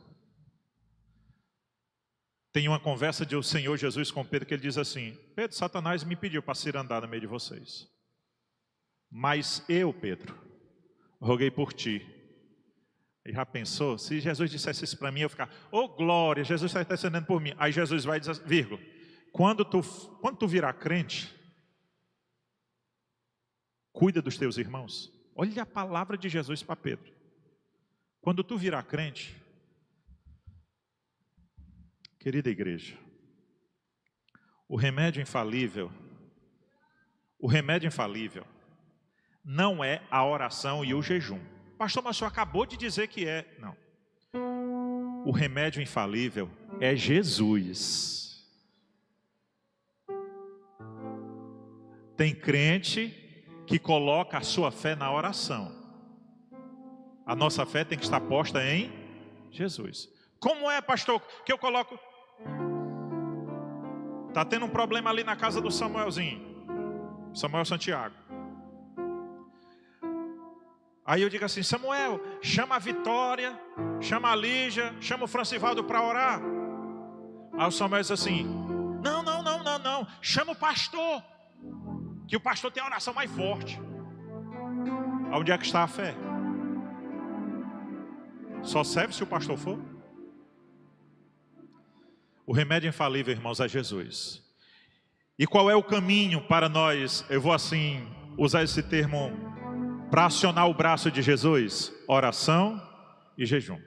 Tem uma conversa de o Senhor Jesus com Pedro que ele diz assim: Pedro, Satanás me pediu para ir andar no meio de vocês. Mas eu, Pedro, roguei por ti. E já pensou? Se Jesus dissesse isso para mim, eu ficar: oh glória, Jesus está intercedendo por mim. Aí Jesus vai dizer, vírgula, quando tu virar crente, cuida dos teus irmãos. Olha a palavra de Jesus para Pedro. Quando tu virar crente, querida igreja, o remédio infalível não é a oração e o jejum. Pastor, mas o senhor acabou de dizer que é. Não. O remédio infalível é Jesus. Tem crente que coloca a sua fé na oração. A nossa fé tem que estar posta em Jesus. Como é, pastor, que eu coloco? Está tendo um problema ali na casa do Samuelzinho, Samuel Santiago. Aí eu digo assim: Samuel, chama a Vitória, chama a Lígia, chama o Francivaldo para orar. Aí o Samuel diz assim: não, chama o pastor, que o pastor tem a oração mais forte. Onde é que está a fé? Só serve se o pastor for? O remédio infalível, irmãos, é Jesus. E qual é o caminho para nós, eu vou assim usar esse termo, para acionar o braço de Jesus? Oração e jejum.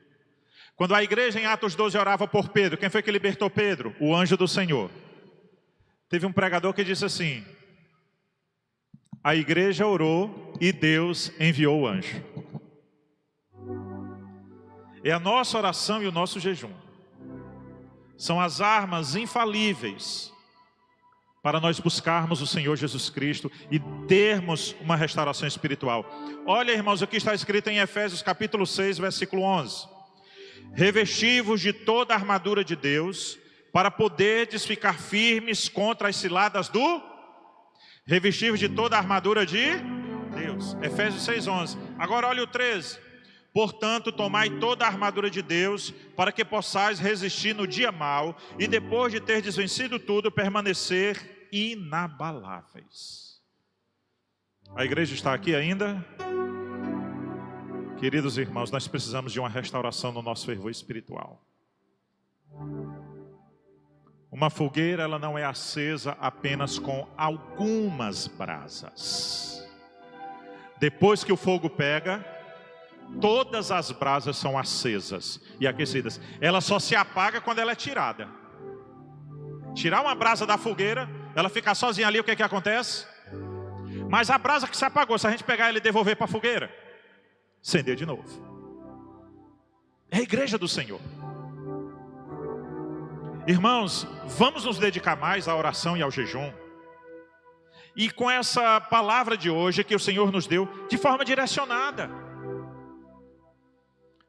Quando a igreja em Atos 12 orava por Pedro, quem foi que libertou Pedro? O anjo do Senhor. Teve um pregador que disse assim: a igreja orou e Deus enviou o anjo. É a nossa oração e o nosso jejum. São as armas infalíveis para nós buscarmos o Senhor Jesus Cristo e termos uma restauração espiritual. Olha, irmãos, o que está escrito em Efésios capítulo 6, versículo 11. Revesti-vos de toda a armadura de Deus, para poderdes ficar firmes contra as ciladas do... Revesti-vos de toda a armadura de Deus. Efésios 6, 11. Agora olha o 13. Portanto, tomai toda a armadura de Deus, para que possais resistir no dia mau, e depois de ter desvencido tudo, permanecer inabaláveis. A igreja está aqui ainda? Queridos irmãos, nós precisamos de uma restauração no nosso fervor espiritual. Uma fogueira, ela não é acesa apenas com algumas brasas. Depois que o fogo pega, todas as brasas são acesas e aquecidas. Ela só se apaga quando ela é tirada. Tirar uma brasa da fogueira, ela fica sozinha ali, o que acontece? Mas a brasa que se apagou, se a gente pegar ela e devolver para a fogueira, acender de novo. É a igreja do Senhor. Irmãos, vamos nos dedicar mais à oração e ao jejum. E com essa palavra de hoje que o Senhor nos deu, de forma direcionada.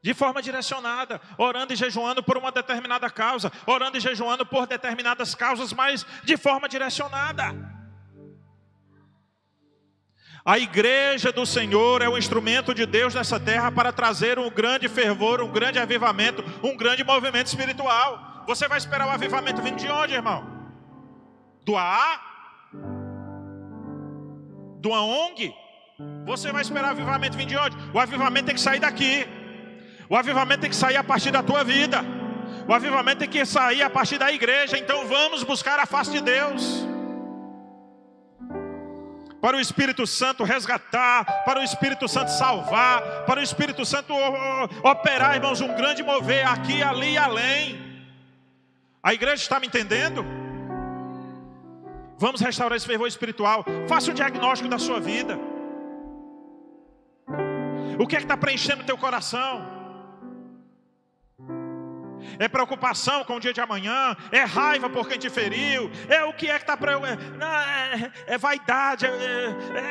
De forma direcionada, orando e jejuando por uma determinada causa, orando e jejuando por determinadas causas, mas de forma direcionada. A igreja do Senhor é o instrumento de Deus nessa terra para trazer um grande fervor, um grande avivamento, um grande movimento espiritual. Você vai esperar o avivamento vindo de onde, irmão? Do AA? De uma ONG? Você vai esperar o avivamento vindo de onde? O avivamento tem que sair daqui. O avivamento tem que sair a partir da tua vida. O avivamento tem que sair a partir da igreja. Então vamos buscar a face de Deus. para o Espírito Santo resgatar, para o Espírito Santo salvar, para o Espírito Santo operar, irmãos, um grande mover aqui, ali e além. A igreja está me entendendo? Vamos restaurar esse fervor espiritual. Faça um diagnóstico da sua vida. O que é que está preenchendo o teu coração? É preocupação com o dia de amanhã? É raiva por quem te feriu? É o que é que está... É vaidade,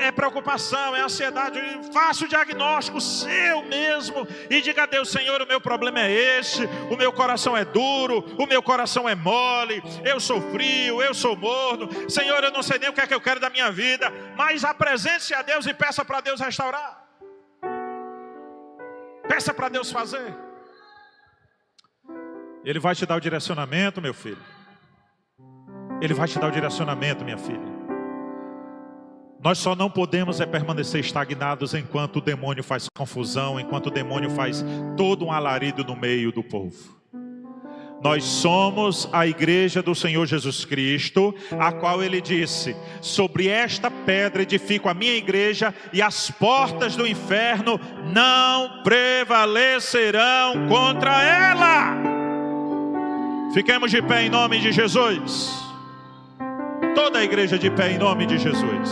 é preocupação, é ansiedade. Faça o diagnóstico seu mesmo e diga a Deus: Senhor, o meu problema é este, o meu coração é duro, o meu coração é mole, eu sou frio, eu sou morno. Senhor, eu não sei nem o que é que eu quero da minha vida, mas apresente-se a Deus e peça para Deus restaurar. Peça para Deus fazer. Ele vai te dar o direcionamento, meu filho. Ele vai te dar o direcionamento, minha filha. Nós só não podemos permanecer estagnados enquanto o demônio faz confusão, enquanto o demônio faz todo um alarido no meio do povo. Nós somos a igreja do Senhor Jesus Cristo, a qual Ele disse: sobre esta pedra edifico a minha igreja, e as portas do inferno não prevalecerão contra ela. Fiquemos de pé em nome de Jesus. Toda a igreja de pé em nome de Jesus.